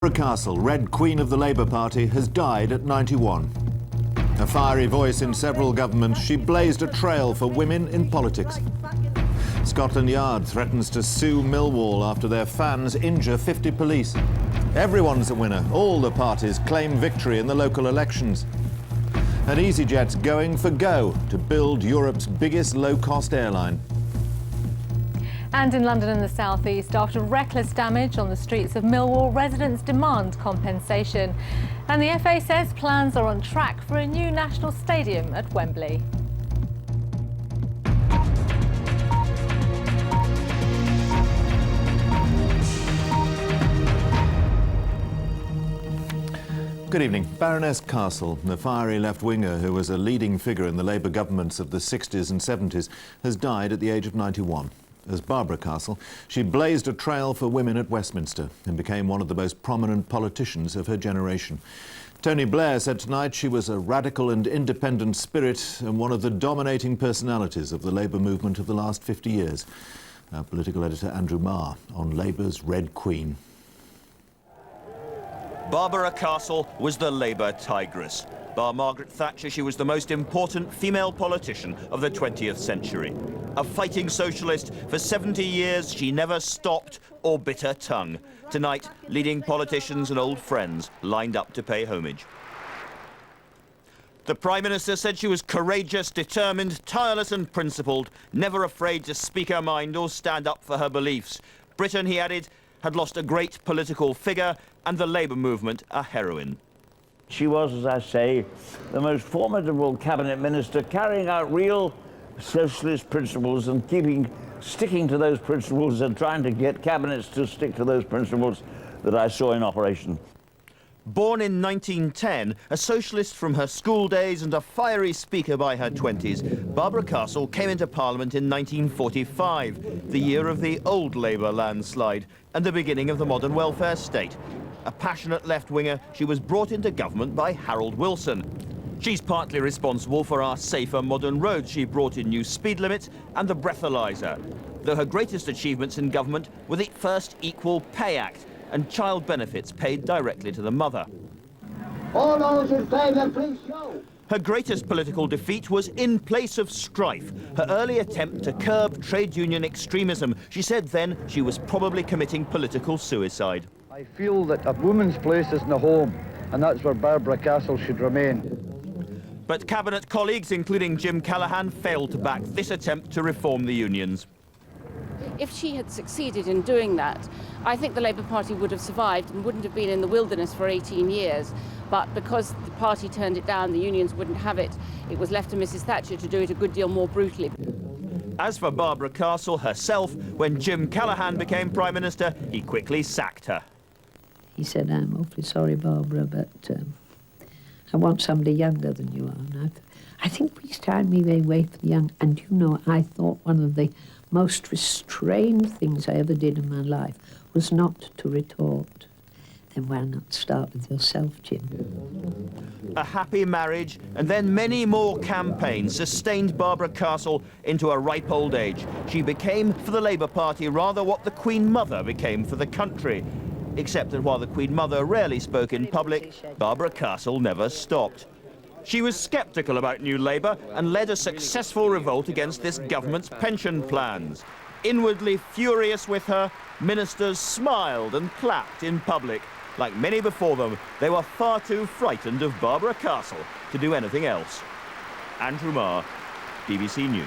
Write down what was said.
Barbara Castle, Red Queen of the Labour Party, has died at 91. A fiery voice in several governments, she blazed a trail for women in politics. Scotland Yard threatens to sue Millwall after their fans injure 50 police. Everyone's a winner. All the parties claim victory in the local elections. And EasyJet's going for Go to build Europe's biggest low-cost airline. And in London and the South East, after reckless damage on the streets of Millwall, residents demand compensation. And the FA says plans are on track for a new national stadium at Wembley. Good evening. Baroness Castle, the fiery left-winger who was a leading figure in the Labour governments of the 60s and 70s, has died at the age of 91. As Barbara Castle, she blazed a trail for women at Westminster and became one of the most prominent politicians of her generation. Tony Blair said tonight she was a radical and independent spirit and one of the dominating personalities of the Labour movement of the last 50 years. Our political editor Andrew Marr on Labour's Red Queen. Barbara Castle was the Labour tigress. Bar Margaret Thatcher, she was the most important female politician of the 20th century. A fighting socialist, for 70 years she never stopped or bit her tongue. Tonight, leading politicians and old friends lined up to pay homage. The Prime Minister said she was courageous, determined, tireless and principled, never afraid to speak her mind or stand up for her beliefs. Britain, he added, had lost a great political figure and the Labour movement a heroine. She was, as I say, the most formidable cabinet minister, carrying out real socialist principles and sticking to those principles and trying to get cabinets to stick to those principles that I saw in operation. Born in 1910, a socialist from her school days and a fiery speaker by her 20s, Barbara Castle came into Parliament in 1945, the year of the old Labour landslide and the beginning of the modern welfare state. A passionate left-winger, she was brought into government by Harold Wilson. She's partly responsible for our safer modern roads. She brought in new speed limits and the breathalyzer. Though her greatest achievements in government were the first Equal Pay Act and child benefits paid directly to the mother. All those in favour, please show. Her greatest political defeat was in place of strife, her early attempt to curb trade union extremism. She said then she was probably committing political suicide. I feel that a woman's place is in the home, and that's where Barbara Castle should remain. But cabinet colleagues, including Jim Callaghan, failed to back this attempt to reform the unions. If she had succeeded in doing that, I think the Labour Party would have survived and wouldn't have been in the wilderness for 18 years. But because the party turned it down, the unions wouldn't have it. It was left to Mrs. Thatcher to do it a good deal more brutally. As for Barbara Castle herself, when Jim Callaghan became Prime Minister, he quickly sacked her. He said, "I'm awfully sorry, Barbara, but I want somebody younger than you are." And I think we started me very way for the young. And you know, I thought one of the most restrained things I ever did in my life was not to retort. Then why not start with yourself, Jim? A happy marriage and then many more campaigns sustained Barbara Castle into a ripe old age. She became, for the Labour Party, rather what the Queen Mother became for the country. Except that while the Queen Mother rarely spoke in public, Barbara Castle never stopped. She was sceptical about New Labour and led a successful revolt against this government's pension plans. Inwardly furious with her, ministers smiled and clapped in public. Like many before them, they were far too frightened of Barbara Castle to do anything else. Andrew Marr, BBC News.